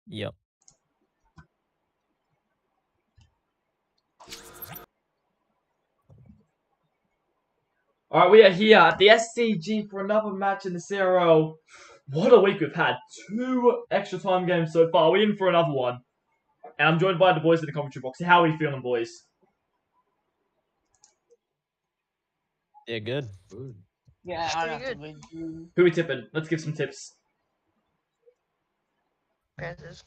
Yep. All right, we are here at the SCG for another match in the CRL. What a week we've had. 2 extra time games so far. We're in for another one. And I'm joined by the boys in the commentary box. How are we feeling, boys? Yeah, good. Yeah, I don't Pretty think we Who are we tipping? Let's give some tips. Panthers.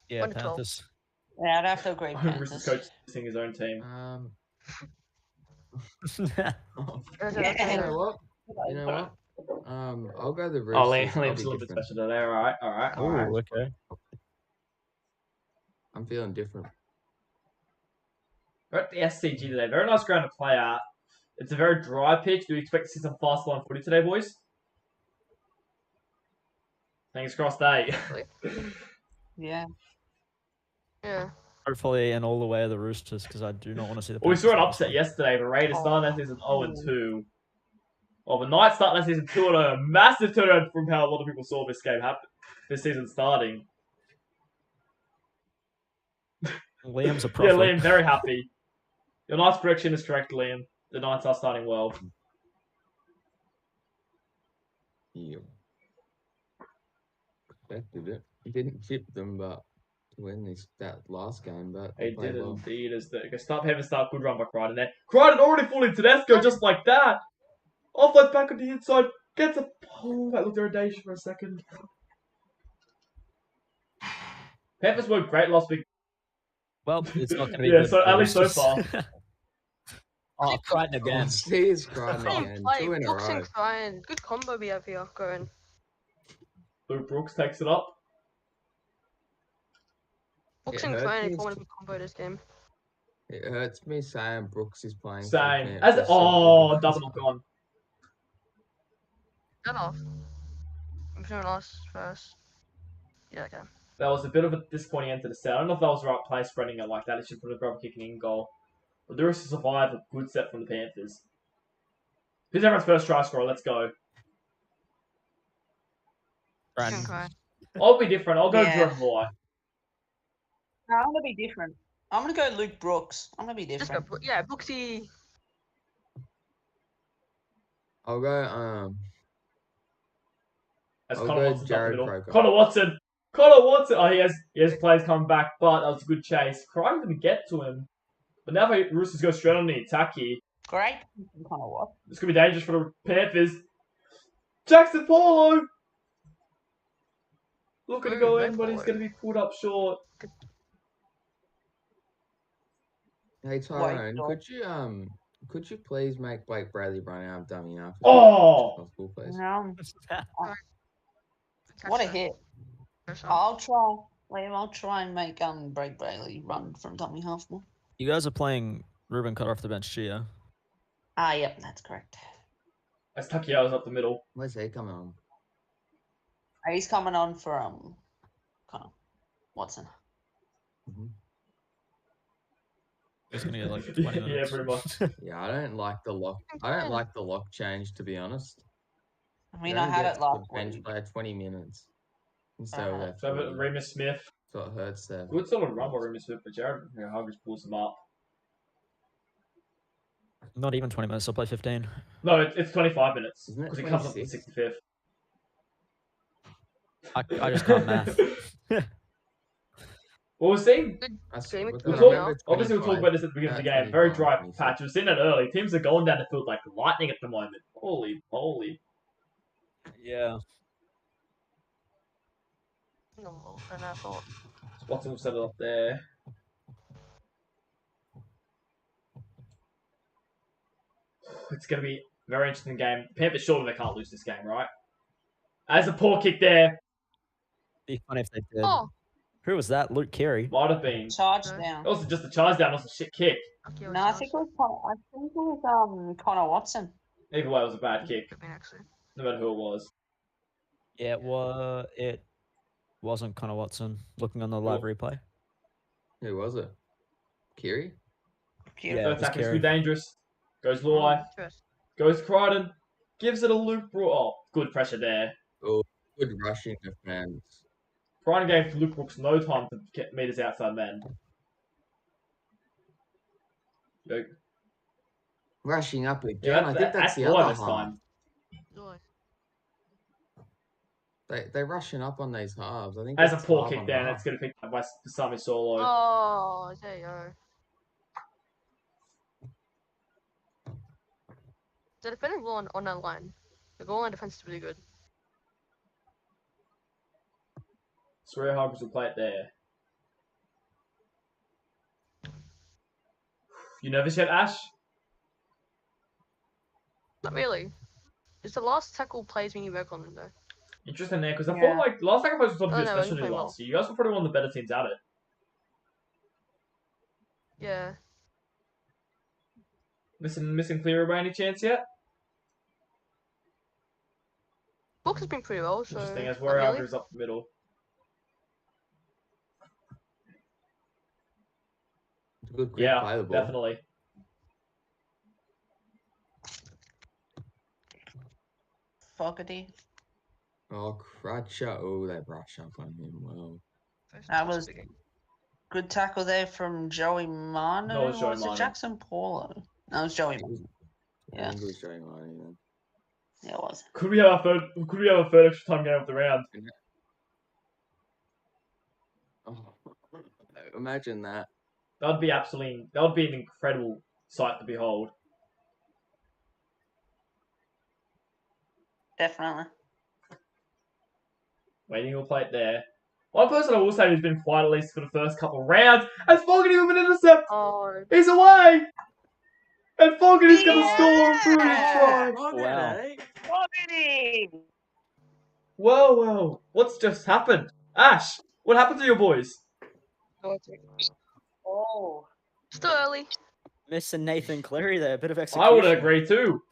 Yeah, 1 to 12. Panthers. Yeah, I'd have to agree. Roosters Panthers. coaching his own team. Okay. You know what? You know what? I'll go the Roosters. Oh, I'll Liam's be a little bit different. special today. Alright. Oh, okay. I'm feeling different. We're at the SCG today. Very nice ground to play at. It's a very dry pitch. Do we expect to see some fast line footy today, boys? Fingers crossed, eh? Yeah. Yeah. Hopefully, and all the way of the Roosters, because I do not want to see the. Well, we saw an Panthers upset this yesterday. The Raiders started that season 0-2. Well, the Knights started that season 2-0. Massive turnaround from how a lot of people saw this game happen. This season starting. one. Liam's a Yeah, prophet. Liam, very happy. Your Knights prediction is correct, Liam. The Knights are starting well. Yeah. Expected it. Didn't tip them, but to win that last game, but They played did well. indeed. As the start having start, good run by Crichton there. Crichton already falling Tedesco just like that. Offload back on the inside. Gets a that looked irritation for a second. Panthers were great last week. Well, it's not going to be Yeah, good. so for at the least so Roosters. far. Oh, Crichton again. He's Crichton Hey, again. play. 2 in a row. Boxing's fine. Good combo we have here going. Luke Brooks takes it up. Boxing's hurts fine if me. I want to be combo this game. It hurts me saying Brooks is playing. Same. For Panthers. Double knock on. That off. I'm showing us first. Yeah, okay. That was a bit of a disappointing end to the set. I don't know if that was the right play spreading it like that. It should put a grab kicking in goal. But the Roosters survive a good set from the Panthers. Who's everyone's first try scorer? Let's go. Crichton. Okay. I'll be different. I'll go Yeah. Drew Boy. No, I'm gonna be different. I'm gonna go Luke Brooks. I'm gonna be Just different. go, yeah, Booksy. I'll go. As I'll Connor go Watson's up the Jared middle. Croker. Connor Watson. Oh, he has players coming back, but that was a good chase. Crichton didn't get to him. But now the Roosters go straight on the attack here. Great. Kind of what? This could be dangerous for the Panthers. Jackson Paulo! Looking to go in, but he's going to be pulled up short. Hey Tyrone, Wait, could you please make Blake Bradley run out of dummy half? Oh! Possible, please. No. Catch What a that. hit. First I'll try. Liam, I'll try and make Blake Bailey run from dummy half more. You guys are playing Ruben Cutter off the bench, Chia. Ah, yep, that's correct. As Takiya's up the middle. Where's he coming on? He's coming on for Connor Watson. He's going to get like 20 minutes. Yeah, pretty much. Yeah, I don't like the lock. I don't like the lock change, to be honest. I mean, You I only had get it last the bench week. player 20 minutes instead of that. So Remus Smith. So it hurts there. Good sort of run by Remus Smith, but Jared Hargreaves pulls him up. Not even 20 minutes. I'll play 15. No, it's 25 minutes. Isn't it Because he comes up to 26? the 65th. I just can't math. Well, we're seeing. Game We're with gonna Connor go now. with Obviously, we'll talk 25. about this at the beginning of the game. Very dry patch. We've seen that early. Teams are going down the field like lightning at the moment. Holy moly. Yeah. No, and I thought. Watson will set it up there. It's going to be a very interesting game. Panthers surely they can't lose this game, right? As a poor kick there. Be funny if they did. Oh, Who was that? Luke Carey. Might have been. Charge Okay. down. It wasn't just a charge down, it was a shit kick. okay, No, I think it was Connor Watson. Either way, it was a bad kick, Could be actually. no matter who it was. Yeah, it wasn't Connor Watson. Looking on the live replay. Who was it? Kiri? Cute. Yeah. Third it was attack is Carey. too dangerous. Goes Luai. Interest. Goes Crichton. Gives it a Luke Bro. Oh, good pressure there. Oh, good rushing defense. Brian gave Luke Brooks no time to meet his outside men. Luke. Rushing up again. Yeah, I think that's the Boy other this half. time. Nice. They're rushing up on these halves. I think As a that's poor half kick on there, and half. it's going to pick up by Sami Solo. Oh, there you go. The defending goal on that line. The goal line defense is really good. Surya Hargreaves will play it there. You nervous yet, Ash? Not really. It's the last tackle plays when you work on them though. Interesting there, because I Yeah. thought like last tackle post was Oh, good, no, we can especially play well. last year. You guys were probably one of the better teams at it. Yeah. Missing Clearer by any chance yet? Brooks has been pretty well, so Interesting, as not Surya really. Hargreaves up the middle. Good grip, Yeah, play the ball. definitely. Fogarty. Oh, Crutcher. Oh, they brush up on him. Well, That was good tackle there from Joey Manu. No, it was or Joey was it Manu. Jackson Paulo? No, it was Joey. I Yeah. think it was showing money then. Yeah, it was. Could we have a third extra time game of the round? Oh, imagine that. That would be an incredible sight to behold. Definitely. Waiting will play it there. One person I will say who's been quiet at least for the first couple of rounds has Fogarty with an intercept. Oh, He's away, and Fogarty's going to score a brilliant try. Wow. Fogarty! Whoa! What's just happened? Ash, what happened to your boys? Oh. still early. Missing Nathan Cleary there, a bit of execution. I would agree too.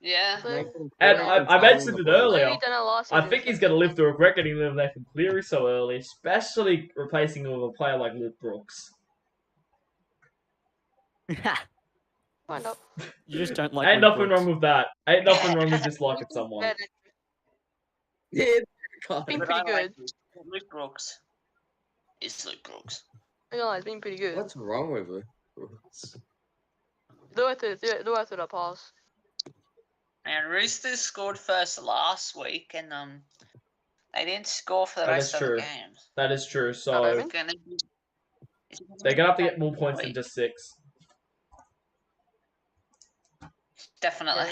Yeah. Nathan And Cleary I controlling mentioned the it ball. earlier. Cleary done it last I season, think so- he's going to live to regret getting rid of Nathan Cleary so early, especially replacing him with a player like Luke Brooks. Find out. You just don't like Ain't Luke nothing Brooks. wrong with that. Ain't nothing wrong with disliking someone. Yeah, Yeah, been But pretty I like good. Luke Brooks. It's Luke Brooks. I realize been pretty good. what's wrong with it? They're worth it a pass. And Roosters scored first last week, and they didn't score for the That rest is of the true. games. That is true. Not So over. It's gonna be. they're going to have to get more points than just 6. Definitely.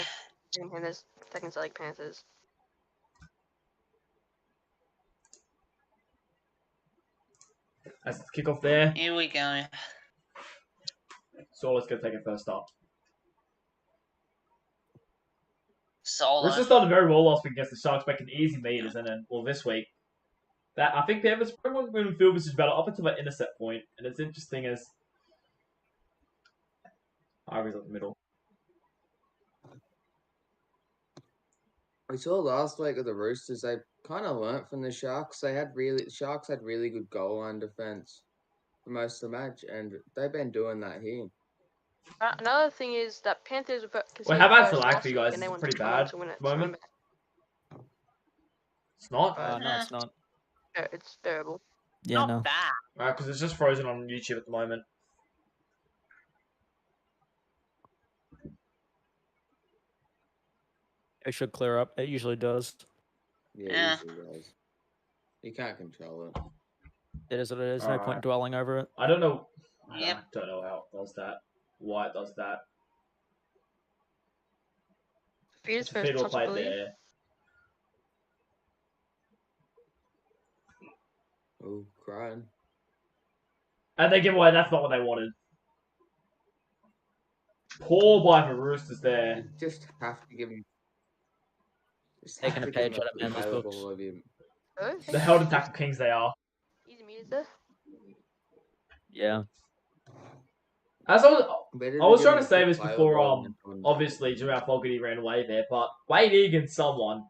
And Panthers, seconds like Panthers. As the kickoff there, Here we go. Solo's going to take it first up. Solo. Roosters started very well last week against the Sharks, making easy meters, and then, well, this week. That I think Panthers probably wouldn't win field position battle up until that intercept point, and it's interesting as Hargreaves up the middle. We saw last week of the Roosters. They kind of learnt from the Sharks. Sharks had really good goal line defense for most of the match, and they've been doing that here. Another thing is that Panthers. Well, how bad for lag for you guys? It's pretty bad To win it. at the moment. It's not? No, it's not. No, it's terrible. Yeah, Not no. bad. Because it's just frozen on YouTube at the moment. It should clear up. It usually does. Yeah, Yeah. it usually does. You can't control it. It is what it is. No point Alright. dwelling over it. I don't know. Yep. I don't know how it does that. Why it does that. Feeders first Feed will play it possibility. there. Oh, crying. And they give away. That's not what they wanted. Poor buy for Roosters there. You just have to give him. Just Taking have a to give page him out of play Panthers' the books. ball of him. Oh, The held and tackle kings they are. easy meters there. Yeah. As I was trying to say say this before, obviously, Jamal Fogarty ran away there, but Wade Egan's someone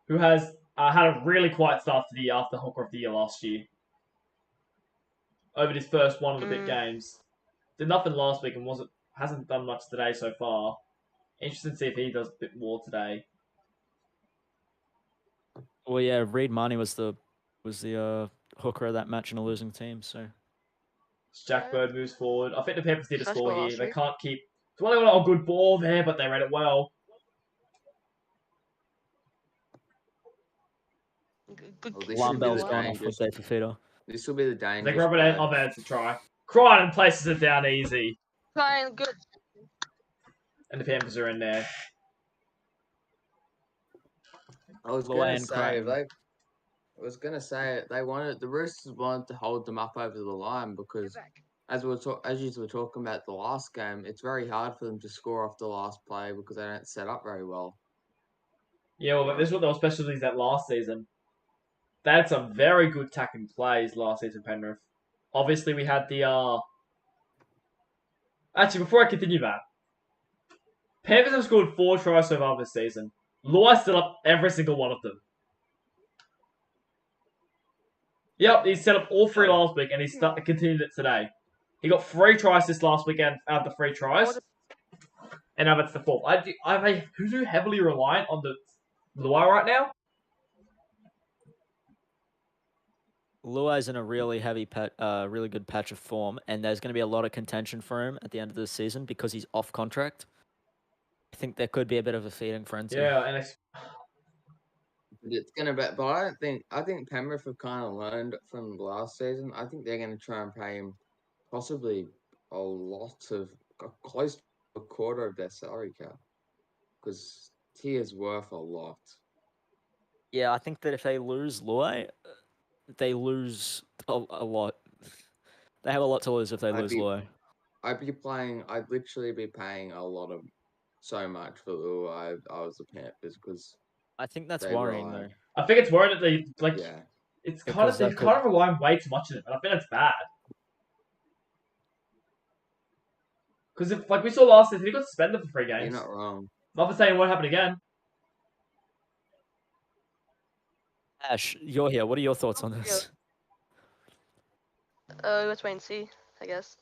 who has had a really quiet start to the year after Hooker of the Year last year. Over his first one of the big games. Did nothing last week and hasn't done much today so far. Interesting to see if he does a bit more today. Well, yeah, Reid Marnie was the was the hooker of that match in a losing team. So Jack Bird moves forward. I think the Panthers need to Should I score score here. last They week? can't keep. Well, they got a good ball there, but they read it well. Good Well, kick this should from be Lambell's the going Luai. off with dangerous. their feeder. This will be the They They dangerous grab it part. off Ed to try. Crichton places it down easy, Fine, good. and the Panthers are in there. I was Luai gonna and say, Crichton. they wanted the Roosters wanted to hold them up over the line because as you were talking about the last game, it's very hard for them to score off the last play because they don't set up very well. Yeah, well, but this is what their specialties at last season. They had some very good attacking plays last season, Penrith. Obviously, we had the Actually, before I continue that, Panthers have scored 4 tries so far this season. Luai set up every single one of them. Yep, he set up all 3 last week, and he continued it today. He got 3 tries this last weekend out of the 3 tries, and now that's the 4th. Who's heavily reliant on the Luai right now? Luai's in a really really good patch of form, and there's going to be a lot of contention for him at the end of the season because he's off contract. I think there could be a bit of a feeding frenzy. Yeah, and It's gonna be, but I think Penrith have kind of learned from last season. I think they're gonna try and pay him possibly close to a quarter of their salary cap because he is worth a lot. Yeah, I think that if they lose Luai, they lose a lot. They have a lot to lose if they lose Luai. I'd literally be paying so much for Luai if I was the Panthers because I think that's they worrying rely- though. I think it's worried that they yeah. It's Because they're that kind of relying way too much on it, and I think that's bad. Because if we saw last season, he got suspended for 3 games. You're not wrong. Not for saying it won't happen again. Ash, you're here. What are your thoughts on this? Let's wait and see, I guess.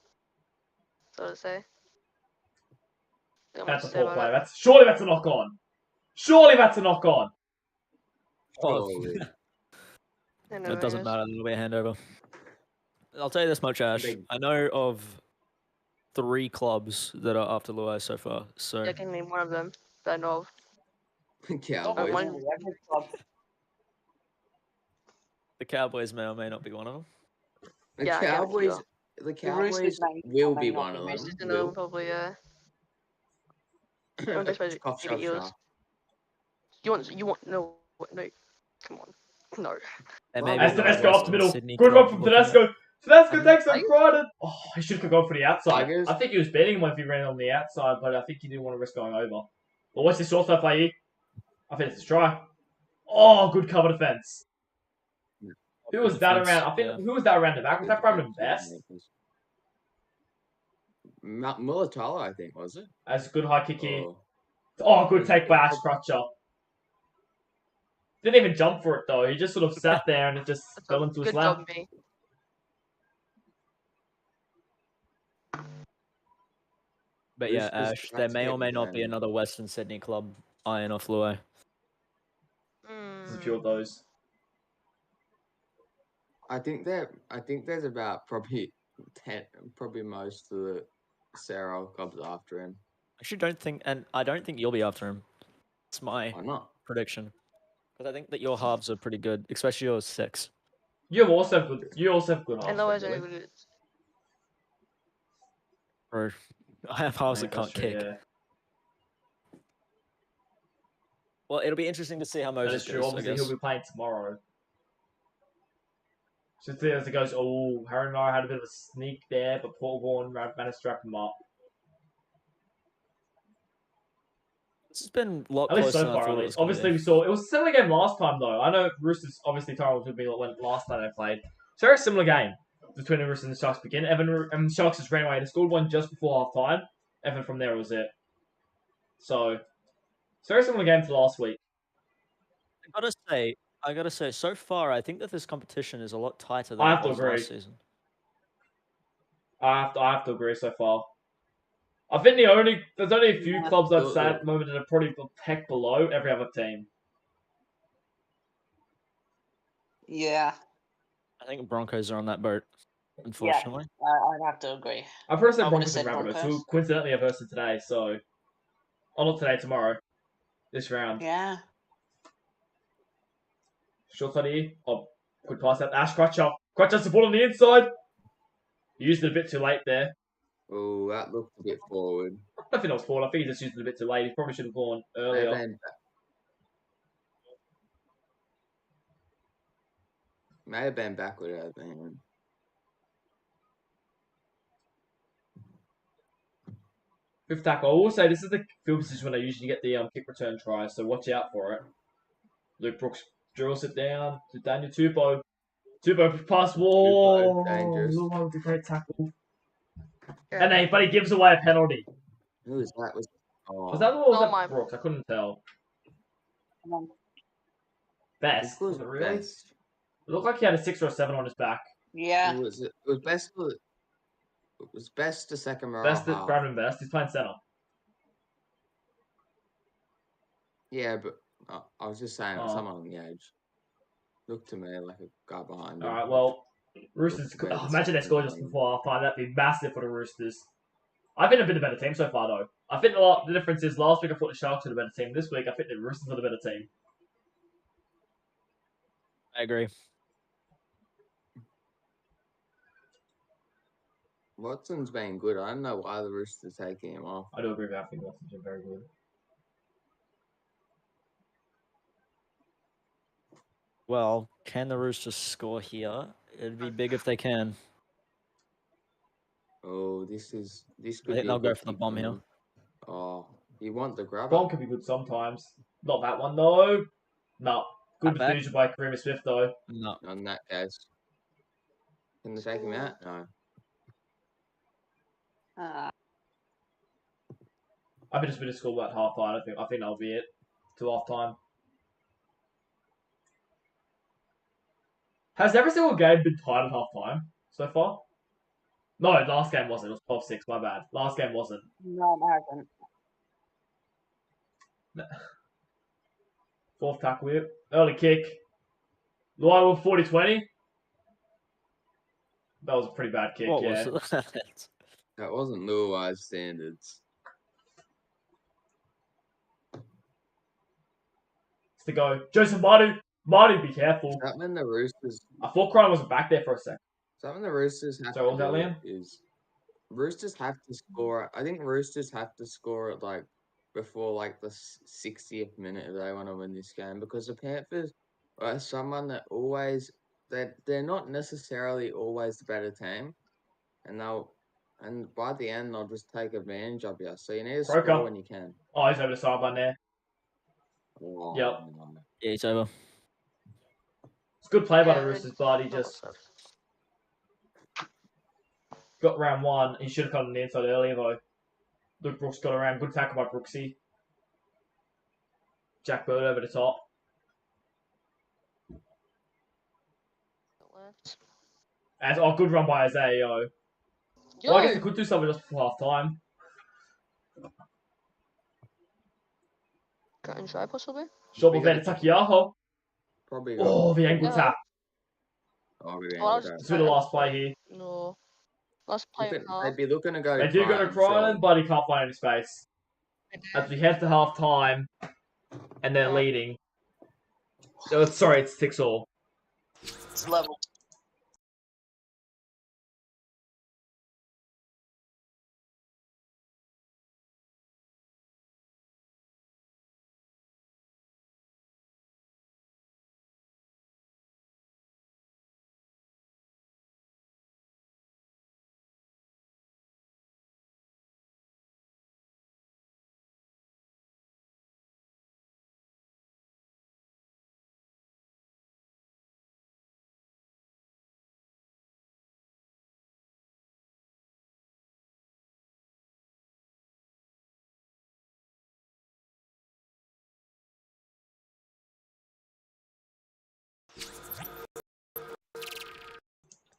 So to say. That's a poor play. Surely that's a knock on. Surely that's a knock on. Oh, Surely. it doesn't matter. It'll be a handover. I'll tell you this much, Ash. I know of 3 clubs that are after Luai so far. So Yeah, I can name one of them that I know of. Cowboys. the Cowboys may or may not be one of them. The Yeah, I got a Cowboys. few. The Cowboys will be one of Roosters them. to know probably, yeah. Don't expect Cough, to get shop, yours. shop. You want no, come on, no. There Well, may As be Tedesco one up the middle. Sydney Good club one from looking at- Tedesco. Tedesco And- takes on Crichton. Oh, he should have gone for the outside. Tigers? I think he was betting him if he ran on the outside, but I think he didn't want to risk going over. But what's this short side play here? I think it's a try. Oh, good cover defense. Who was that defense, around? I think yeah. who was that around the back? Was that Brandon Best? Mulatalo, I think, was it? That's a good high kick here. Or- Oh, good take by Ash Crutcher. Didn't even jump for it though. He just sort of sat there and it just fell into his Good lap. job, me. But yeah, Roosters Ash, tried there to may get or may him not be down. another Western Sydney club eyeing off Luai. There's a few of those. I think there's about probably 10, probably most of the CRL clubs after him. I don't think you'll be after him. It's my Why not? prediction. Because I think that your halves are pretty good, especially your 6. You also have good And halves, otherwise, really. I would. Or I have halves Yeah, that can't that's true, kick. yeah. Well, it'll be interesting to see how That Moses is true. goes, I Obviously, guess. he'll be playing tomorrow. So as it goes, Harry and I had a bit of a sneak there, but Paul Vaughan managed to wrap him up. This has been a lot At least closer so than I far, thought at it was least. gonna Obviously, be. we saw it was a similar game last time, though. I know Roosters, obviously, Tyrrell would be when last time they played. It's a very similar game between the Roosters and the Sharks begin. Evan and the Sharks just ran away. They scored one just before half time. Evan from there was it. So, it's a very similar game to last week. I gotta say, so far, I think that this competition is a lot tighter than I it have to was agree. last season. I have to agree so far. I think there's only a few clubs I'd say at the moment that are probably a peck below every other team. Yeah. I think Broncos are on that boat, unfortunately. I'd have to agree. I've heard said I would've Broncos and said Rabbitohs, Broncos. who coincidentally are versus today, so... Oh, not today, tomorrow. This round. Yeah. Short side here. Oh, quick pass out. Ash Crutcher. Crutcher's the ball on the inside. He used it a bit too late there. Oh, that looked a bit forward. I don't think that was forward. I think he just used it a bit too late. He probably should have gone May earlier. have been backward out of the hand. Fifth tackle. I will say this is the field position when I usually get the kick return tries, so watch out for it. Luke Brooks drills it down to Daniel Tupou. Tupou pass wall. Dangerous. Luai with a great tackle. Yeah. And then, but he gives away a penalty. Who was that? Was Was that or was Oh that my- Brooks? I couldn't tell. Um, Best. was Was it really? best? It looked like he had a 6 or a 7 on his back. Yeah. It was best. It was best to second row. Best at half. Brandon Best. He's playing centre. Yeah, but I was just saying, Oh. someone on the edge looked to me like a guy behind him. Alright, well, Roosters. Looked better Imagine they second scored just row. before half time. That'd be massive for the Roosters. I think they've been a better team so far, though. I think the difference is last week I thought the Sharks were the better team. This week I think the Roosters are the better team. I agree. Watson's been good. I don't know why the Roosters are taking him off. I do agree with that. I think Watson's been very good. Well, can the Roosters score here? It'd be big if they can. Oh, this could I think be they'll a go good for the kick bomb for here. them. Oh, you want the grubber? Bomb could be good sometimes. Not that one, though. No. Good Not bad. defusal by Kareem Smith, though. No. On that case, can they take him out? No. I think it's been a score about half time. I think that'll be it. Till half time. Has every single game been tied at half time so far? No, last game wasn't. It was 12-6, my bad. Last game wasn't. No, it hasn't. Fourth tackle here. Early kick. Luai with 40-20. That was a pretty bad kick, What yeah. was it? That wasn't Luai's standards. It's to go. Joseph Mardu. Mardu, be careful. Something the Roosters. I thought Crime wasn't back there for a sec. Something the Roosters have Sorry, what to was that, do Liam? is Roosters have to score. I think Roosters have to score it like before like the 60th minute if they want to win this game, because the Panthers are someone that always they're not necessarily always the better team, and by the end they'll just take advantage of you. So you need to Croker. score when you can. Oh, he's over the sideline there. Oh, Yep. no. Yeah, it's over. It's a good play by the Yeah, Roosters, it's but he not just so- got round one. He should have come on the inside earlier, though. Luke Brooks got around. Good tackle by Brooksy. Jack Bird over the top. left. And good run by Isaiah. Yo. Yo, Well, I guess they could do something just before half time. got in try possibly. Short We ball got there to Takiyaho. Probably. Oh, the angle Yeah. tap. Oh, we Oh, I was- got This will be the last play here. No. Last play of half. They'd be looking to go. They do go to Cronin, but he can't find any space. As we head to half time, and they're Yeah. leading. So sorry, it's 6-all. It's level.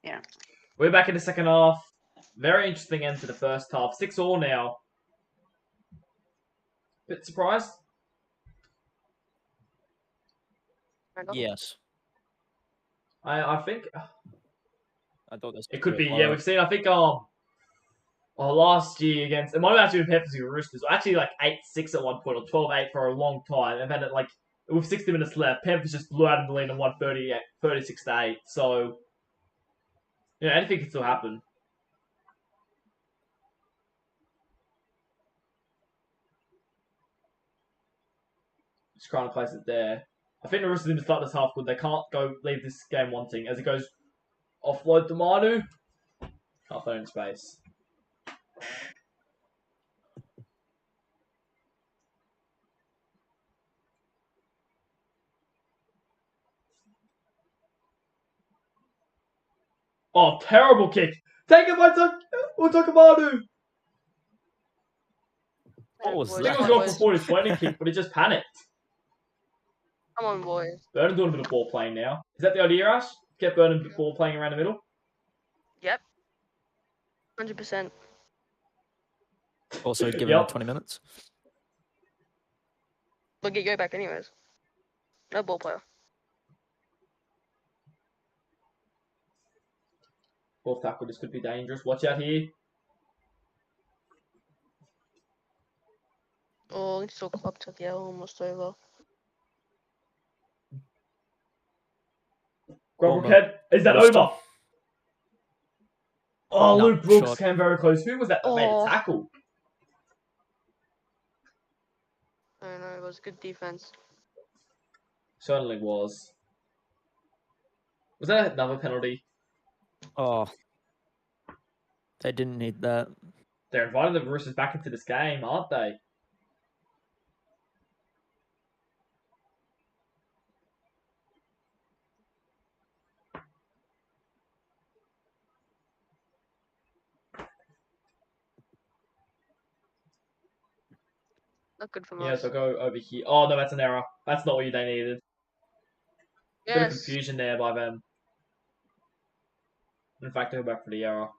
Yeah. We're back in the second half. Very interesting end to the first half. 6-all now. Bit surprised? Yes. I think I thought this it could be. close. Yeah, we've seen. I think last year against it might have actually been Panthers and Roosters. Actually, like 8-6 at one point or 12-8 for a long time, and then like with 60 minutes left, Panthers just blew out in the lead and won 36-8. So yeah, anything can still happen. Just trying to place it there. I think the Roosters need to start this half good. They can't leave this game wanting as it goes offload to Manu. Can't throw in space. Oh, terrible kick. Take it by Utokamanu. What was I that? think it was going for 40-20 kick, but he just panicked. Come on, boys. Burnham doing a bit of ball playing now. Is that the idea, Ash? Get Burnham ball playing around the middle? Yep. 100%. Also giving Yep. it 20 minutes. We'll get Yo back anyways. No ball player. Fourth tackle, this could be dangerous. Watch out here. Oh, it's still clubbed at the L, almost over. Grub head. Is that Rooster. over? Oh, No, Luke Brooks shot. came very close. Who was that made a Oh. tackle? I don't know, it was good defense. Certainly was. Was that another penalty? Oh. They didn't need that. They're inviting the Roosters back into this game, aren't they? Not good for Yeah, us. so go over here. Oh, no, that's an error. That's not what they needed. Bit of Yes. confusion there by them. In fact, I go back for the error.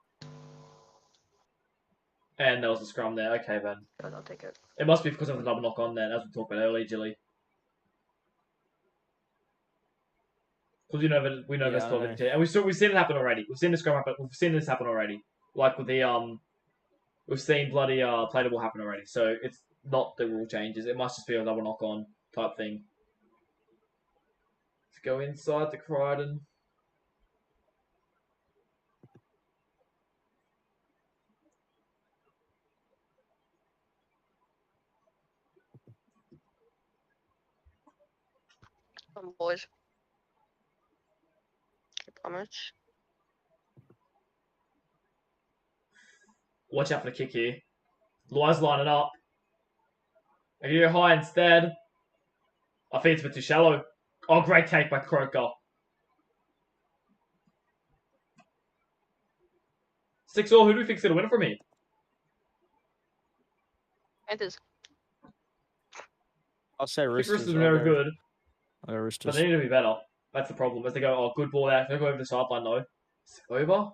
And there was a scrum there. Okay, then. Good, I'll take it. It must be because of the double knock on then, as we talked about earlier, Jilly. Because we know Yeah, that's I still know. and we've seen it happen already. We've seen the scrum happen. We've seen this happen already. Like with the we've seen bloody playable happen already. So it's not the rule changes. It must just be a double knock on type thing. Let's go inside the Crichton. Come on, boys. Keep how much? Watch out for the kick here. Luai's lining up. I go high instead. I think it's a bit too shallow. Oh, great take by Croker. 6-all. Who do we think's gonna win it from here? Panthers. I'll say I think Roosters. Roosters are very good, I'll go but Roosters. they need to be better. That's the problem. As they go, oh, good ball out. They go over the sideline though. Is it over?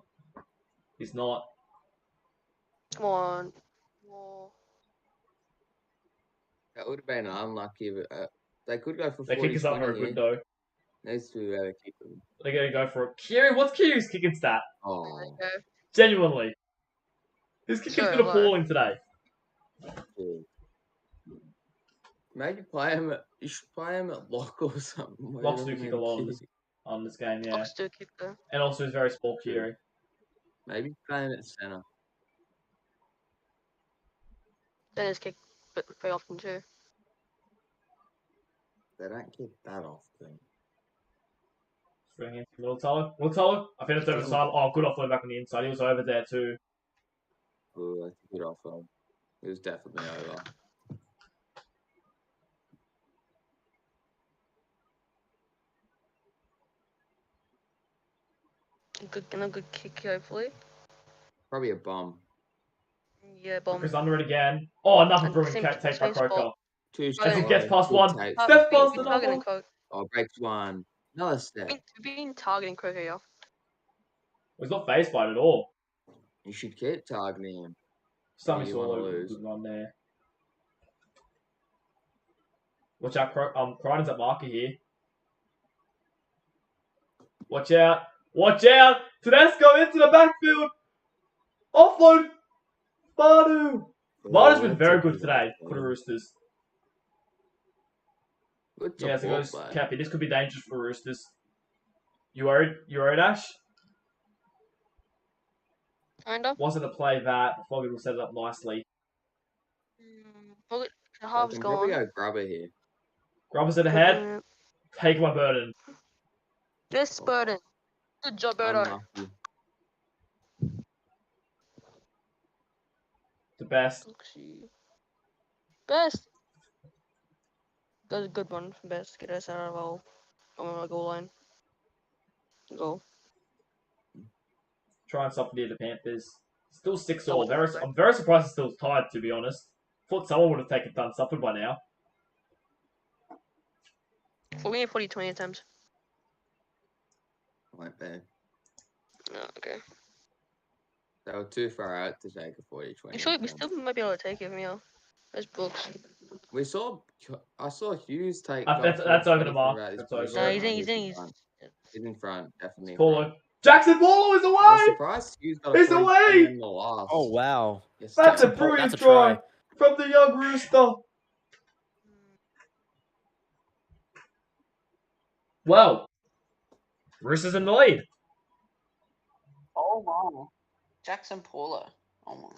He's not. Come on. Oh. That would have been unlucky, but they could go for 40-20 Their kick is not very here. good though. Needs to be better kicker. They're gonna go for it. Kiri, what's Kiri's kicking stat? Oh, Okay. Genuinely. His kicking's Sure, been why? appalling today. dude. Maybe play him at. You should play him at lock or something. where he Locks do doesn't kick need a lot kick. on this game, yeah. Fox do kick though. And also he's very small, Kiri. Maybe play him at centre. Dennis kick very often too. They don't kick that often. Bring in Little Tyler. I think it's over the side. Oh, good offload back on the inside. He was over there too. Ooh, that's a good offer. It was definitely over. A good kick hopefully. Probably a bomb. Yeah, bomb. Chris under it again. Oh, another And brilliant same- take by same Croker. spot. Two As he Right. gets past good one. take. Step past We've been another. targeting Croker. Oh, breaks one. Another step. We've been targeting Croker here. He's not phased by it at all. You should keep targeting him. Sammy You wanna Solo lose. good run there. Watch out, Crichton's at marker here. Watch out. Watch out. Tedesco into the backfield. Offload. Manu. Manu's been very good today for the Roosters. Good Yeah, so support, goes though. Cappy. This could be dangerous for Roosters. You worried? You worried, Ash? Kinda. Wasn't a play that. Foggy will set it up nicely. Look, the I half's can probably gone. go grubber here. Grubbers in ahead. Take my burden. This Burden. Good job, Birdo. Unlucky. The best. Best. That's a good one from Best. Get us out of our goal line. Goal. Try and stop near the Panthers. Still 6 No, all. I'm very surprised it's still tied, to be honest. Thought someone would have done something by now. We need 20 attempts. Won't be. Oh, okay. They were too far out to take a 40-20. You sure we still might be able to take it, Mio? There's books. I saw Hughes take. That's over the mark. That's That's over. No, he's in. He's in front, definitely. Paulo. Jackson Paulo is I was away! surprised Hughes got a He's 40 away! in the last. Oh wow. Yes, That's a Jackson. brilliant That's a try try. from the young Rooster. Well, Roosters in the lead. Oh wow. Jackson Paulo. Oh my.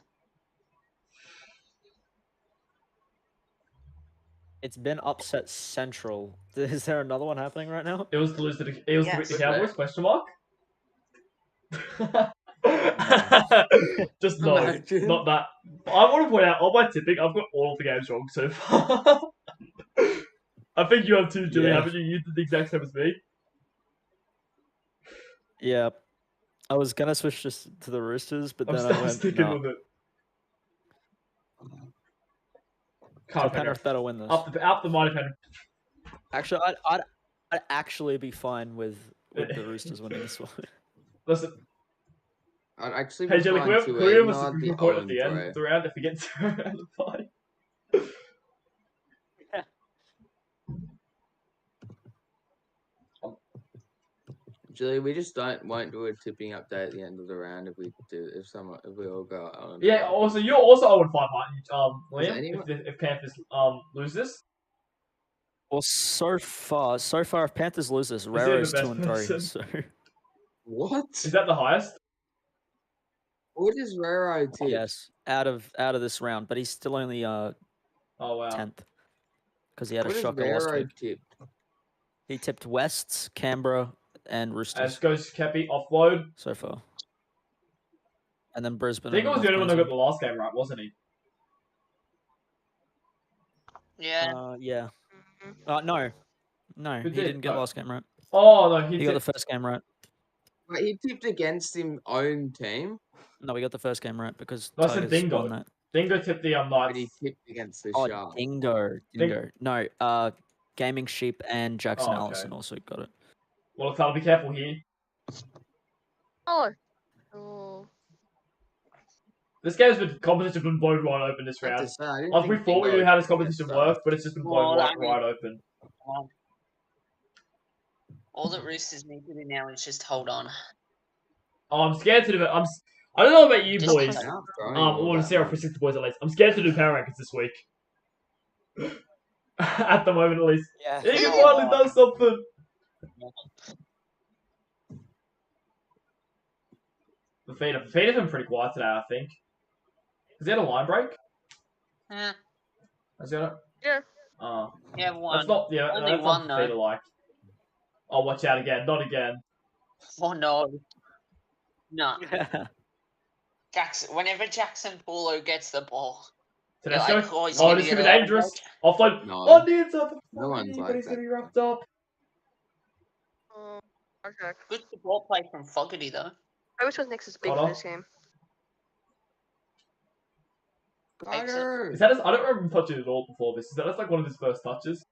It's been upset central. Is there another one happening right now? It was to lose to the. It was to beat the Cowboys? Question mark. Just no, Imagine. not that. I want to point out on my tipping, I've got all of the games wrong so far. I think you have too, Julie, Yeah. haven't you? You did the exact same as me. Yeah. I was gonna switch just to the Roosters, but I'm then still I went sticking no. with it. So Can't figure Penrith it. better win this. Up the mighty Penrith. Actually, I'd actually be fine with the Roosters winning this one. Listen, I'd actually hey be Jelly, fine can too. we have even a though I'd be report at the 0-3. end of the round if we get to round of 5? Julie, we just won't do a tipping update at the end of the round if we all go on. Yeah. Also, you're also 0-5, aren't you, Is Liam? anyone- If Panthers lose this, Well, so far, if Panthers lose this, he Raro's the best 2-3. person? So What? is that the highest? What is Raro tip? yes, out of this round, but he's still only Oh wow. 10th because he had What a is shocker last Raro week. tip? He tipped Wests, Canberra, and Roosters As goes Cappy offload. so far, and then Brisbane. I think it and was the only one that got North the last game right, wasn't he? Yeah. Queensland. Yeah. No, Who he did? didn't get No. last game right. Oh no, He got the first game right. But he tipped against his own team, No, we got the first game right because No, I said Tigers Dingo. won that. Dingo tipped the but he Knights. tipped against the Oh, Sharks. Dingo. No, Gaming Sheep and Jackson Oh, okay. Allison also got it. Well, I'll be careful here. Oh. This game's been competition been blown wide open this I have to round. say, I didn't Like we think thought we Dingo knew how this would competition get worked, but it's just been blown Well, wide open. All that Roosters need to do now is just hold on. Oh, I'm scared to do it. I don't know about you Just boys. cut out throwing Or all the that Sarah much. for 60 boys at least. I'm scared to do power rankings this week. At the moment, at least. Yeah. Egan finally does something. The feeder's been pretty quiet today, I think. Has he had a line break? Yeah. Has he had it? Yeah. Yeah, one. That's not, yeah, Only that's one, not though. feeder like. Oh, watch out again. Not again. Oh no. No. Whenever Jackson Paulo gets the ball, you're Tedesco? like, oh, he's Oh, gonna this get could be a line dangerous. break. Offload. No. On the inside. No one's but like he's that. gonna be wrapped up. Okay. Good support play from Fogarty though. I wish next is big Hold for on. this game. Carter! Is that his, I don't remember him touching it at all before this. Is that like one of his first touches?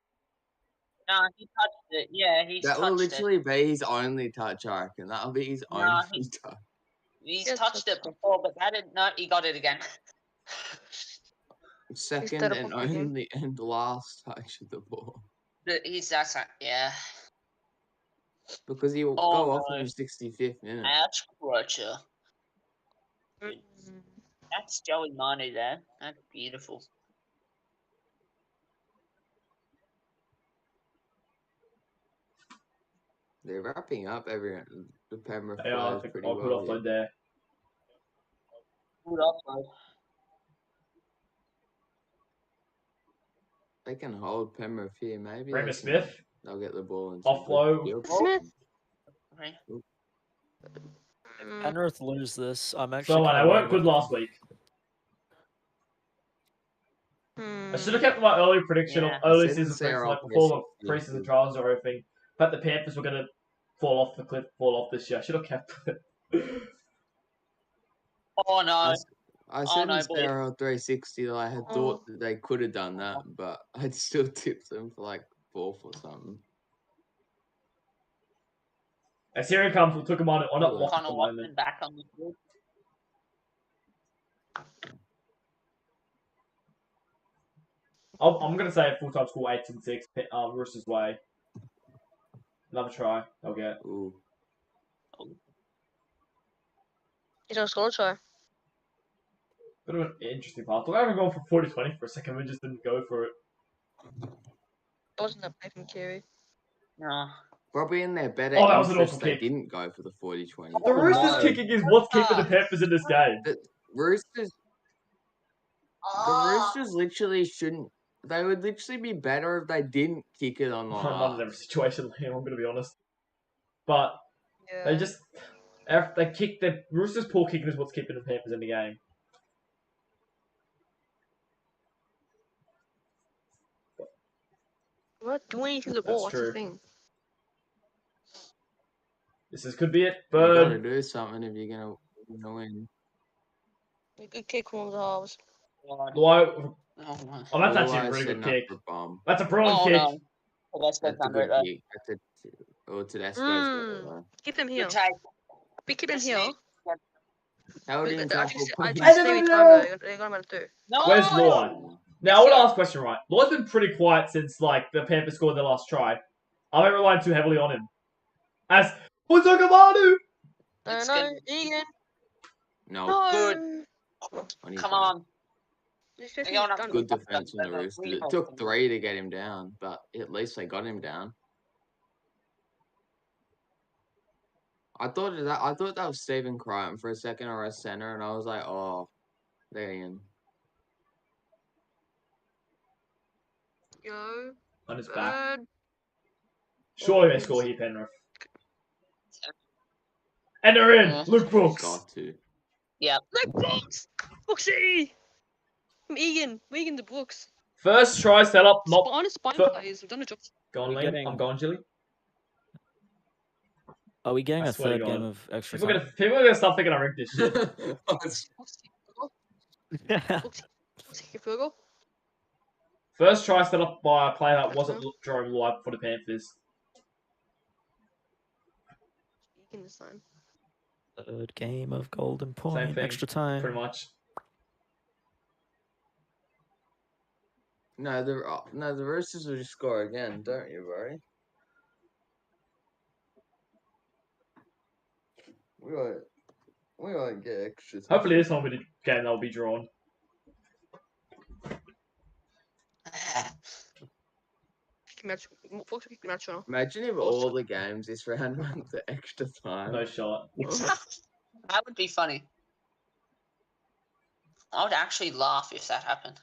No, he touched it. Yeah, he's That will touched it. literally be his only touch, I reckon. That'll be his No, only touch. He's Yeah, touched it touched before, but that didn't. No, he got it again. Second third and of the game. only and last touch of the ball. That's yeah. because he'll Oh, go off no. in the 65th minute. Ouch, Crutcher. Mm. That's Joey Manu there. That's beautiful. They're wrapping up the Penrith They are. players pretty I'll good well. offload there. Good offload. They can hold Penrith here, maybe. Brandon they can- Smith. They'll get the ball and Offload. Smith. Okay. Mm. Penrith lose this. I'm actually. So, kinda they worried weren't good about last week. Hmm. I should have kept my early prediction Yeah. of early I said season the CRL prediction, like before the places- preseason trials or everything. But the Panthers were going to fall off the cliff, fall off this year. I should have kept it. Oh no. I said no, in boy. CRL 360 that I had Oh. thought that they could have done that, but I'd still tipped them for like 4th or something. As here he comes, we took him on Oh, it lock at Connor the Watson moment. back on the field. I'm going to say a full-time score 8-6, Roosters way. Another try, they'll get. Ooh. He's on a score try. Bit of an interesting path. I haven't gone for 40-20 for a second, we just didn't go for it. It wasn't a back and carry. No. Probably in their better Oh, that was an interest, awful they kick. didn't go for the 40-20. The Roosters no. kicking is what's keeping the Panthers in this game. The Roosters literally shouldn't. They would literally be better if they didn't kick it on the Not in every last. situation, Liam, I'm going to be honest. But Yeah. they just... They kick the Roosters' poor kicking is what's keeping the Panthers in the game. We're not doing anything to the ball. That's That's the true. thing. Could be it. You gotta Bird. do something if you're gonna win. A good kick from the halves. God. Oh, Oh no. that's actually a Otherwise, really good setting up kick. for a bomb. That's a brilliant Oh kick. no. Tedesco's That's a under it good though. kick. Tedesco's Mm. got it. Keep them Good here. take. We keep them Just here. need- Held But in I tackle just point. Hey, saving no, time no. though. They're gonna do. No. Where's Lloyd? Now, I want to ask a question, right? Lloyd's been pretty quiet since, like, the Panthers scored their last try. Are they relying too heavily on him? As Uzogamanu! It's No, good. Egan. No, No. Good. Come on. This They're going up done. to good defense from the We're Roosters. It took 3 to get him down, but at least they got him down. I thought that was Stephen Crichton for a second, or a center, and I was like, oh, there he is. Go. On his back. Bird. Surely they score here, Penrith. And they're in! Yeah. Luke Brooks! Got to. Yep. Look, Brooks. Brooksy. From Egan. Egan to Brooks. First try set up, not... Spine Fir- plays. We've done a job. Go on, We're Liam. getting- I'm going, Jilly. Are we getting I a swear to third God. game of extra People are time? gonna start thinking I rigged this shit. Brooksy. Brooksy. Your field goal. First try set up by a player that wasn't Jerome Lloyd for the Panthers. Egan this time. Third game of golden point, thing, extra time. Pretty much. No, the Roosters will just score again, don't you worry. We won't get extra time. Hopefully this one will be the game that will be drawn. Match. Brooks will kick the match on. Imagine if all the games this round went to extra time. No shot. That would be funny. I would actually laugh if that happened.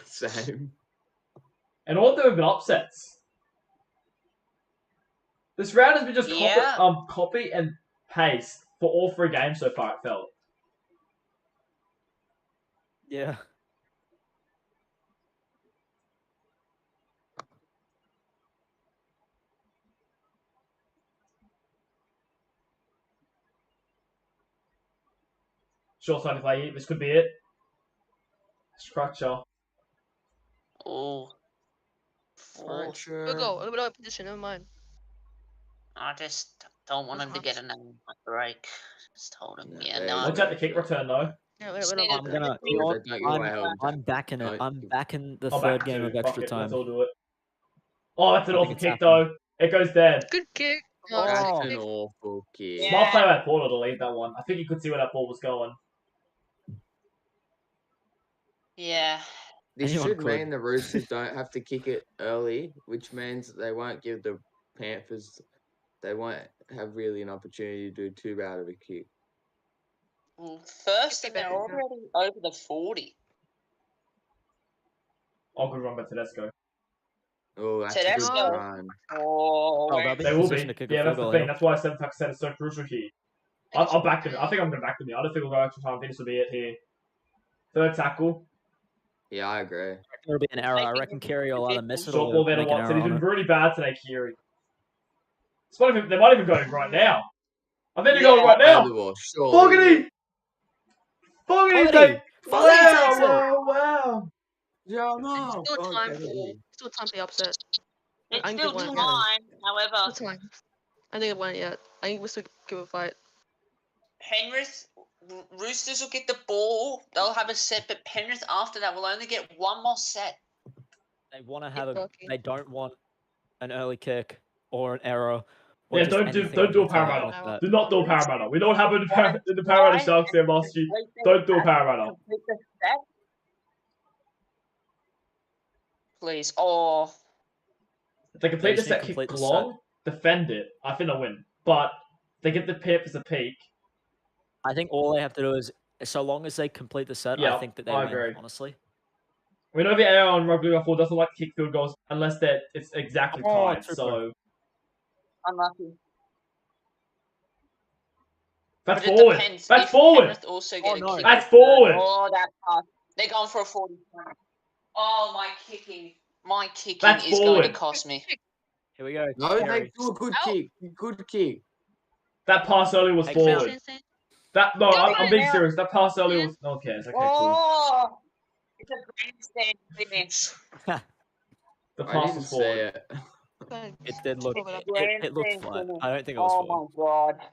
Same. And all there have been upsets. This round has been just Yeah. copy and paste for all 3 games so far, it felt. Yeah. Short side to play. This could be it. Structure. Oh. Oh. Field goal. A little bit out of position. Never mind. I just don't want him to get a name break. Just told him. Yeah, Yeah, there no. you Watch out the kick return though. Yeah, Just we're need not. I'm it. gonna. You know what? Don't give away all the I'm backing it. Don't I'm give- backing the I'll third back game too. of Fuck extra it, time. Let's all do it. Oh, that's an I think awful it's kick happening. though. It goes dead. Good kick. No, it's That's Oh. an awful kick. Yeah. Smart play by Porter to leave that one. I think he could see where that ball was going. Yeah. This Anyone should could. mean the Roosters don't have to kick it early, which means that they won't give the Panthers. They won't have really an opportunity to do too bad of a kick. Well, first, and Get they're back in. already over the 40. Oh, good run by Tedesco. Oh, that's a Tedesco. good run. Oh, Oh, where they'll be They in will position be. to kick Yeah, a that's field the goal. thing. That's why 7% is so crucial here. I'll back them. I think I'm going to back them here. I don't think we'll go extra time. I think this will be it here. Third tackle. Yeah, I agree. It'll be an error. I reckon Kerry will either miss it Short or ball there to make an Watson. error He's on been it. really bad today, Kiri. They might even go in right now. I think they're going right Play now. the ball, surely. Fogarty! Fogarty! Fogarty! Fogarty Wow, takes it! wow, wow. Yeah, no. Still Go on, time Kennedy. for the upset. It's I think still they won. time, however. Still time. I think it won yet. I think we still give a fight. Penrith, Roosters will get the ball. They'll have a set, but Penrith after that will only get one more set. They want to have a. Lucky. They don't want an early kick or an error. Or Yeah, just don't do anything a up until Parramatta. like that. Do not do a Parramatta. We don't have in the Parramatta Sharks there, Master Chief. Don't do a Parramatta. Complete the set. Please. Oh. If they complete the just need set, to kick complete the long, defend it. I think they'll win. But they get the Panthers a peak. I think all they have to do is, so long as they complete the set, Yeah, I think that they I win. agree. Honestly. We know the AR on Rugby League 4 doesn't like to kick field goals unless it's exactly Oh, tied. true. So Unlucky. that's But it forward. depends. That's If forward. Penrith also get Oh, a no. kick. That's forward. Oh, that pass. They're going for a 40. Oh, my kicking. My kicking That's is going to forward. cost me. Here we go. No, they Kerry. do a good Ow. kick. Good kick. That pass early was Hey, forward. Go I'm ahead being now. serious. That pass early was. No one cares. Okay, cool. Oh, it's a grandstand finish. The I pass didn't was see forward. it. It did look. Cover it up. It looked Grandstand flat. finish. I don't think it was Oh forward. my god.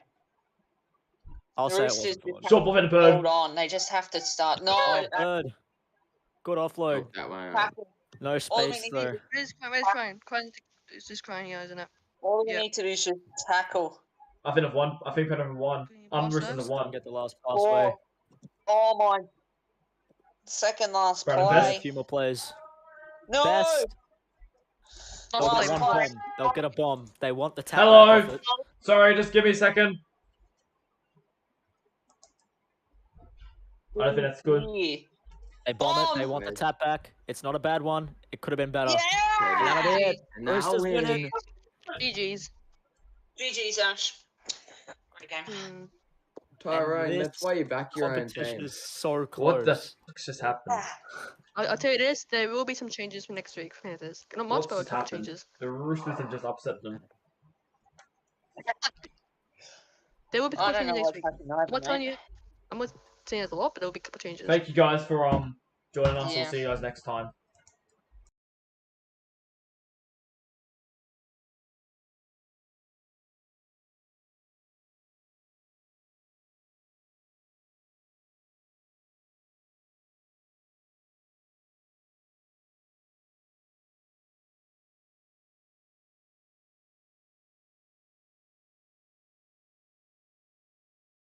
I'll say it Roosters wasn't forward. Short ball for the bird. Hold on, they just have to start. No, Oh, bird. Good offload. Oh, that one. tackle. No All we space need though. Where's crying? It's just crying, yeah, isn't it? All we Yeah. need to do is just tackle. I think I've won. I think Penrith have won. Pass Roosters first? have Don't won. get the last pass away. Oh my. Second last Brandon There's Best. a play. few more plays. No! Best. They'll Last get Last one play. play. bomb. They'll get a bomb. They want the tap. Hello. back off it. Sorry, just give me a second. I don't think that's good. Yeah. They bomb it. They Bomb. want the tap back. It's not a bad one. It could have been better. Yeah! They did. Now Roosters win. winning. GG's. GG's, Ash. Great game. Mm. Tyrone, And that's why you back your own Competition team. is so What close. the fuck's just happened? I'll tell you this, there will be some changes for next week. Panthers. Not much, What's but a just couple happened? changes. The Roosters have just upset them. There will be a I couple don't know changes next what's week. happening I'm either, not telling mate. you. I'm not saying there's a lot, but there will be a couple changes. Thank you guys for joining us. Yeah. We'll see you guys next time.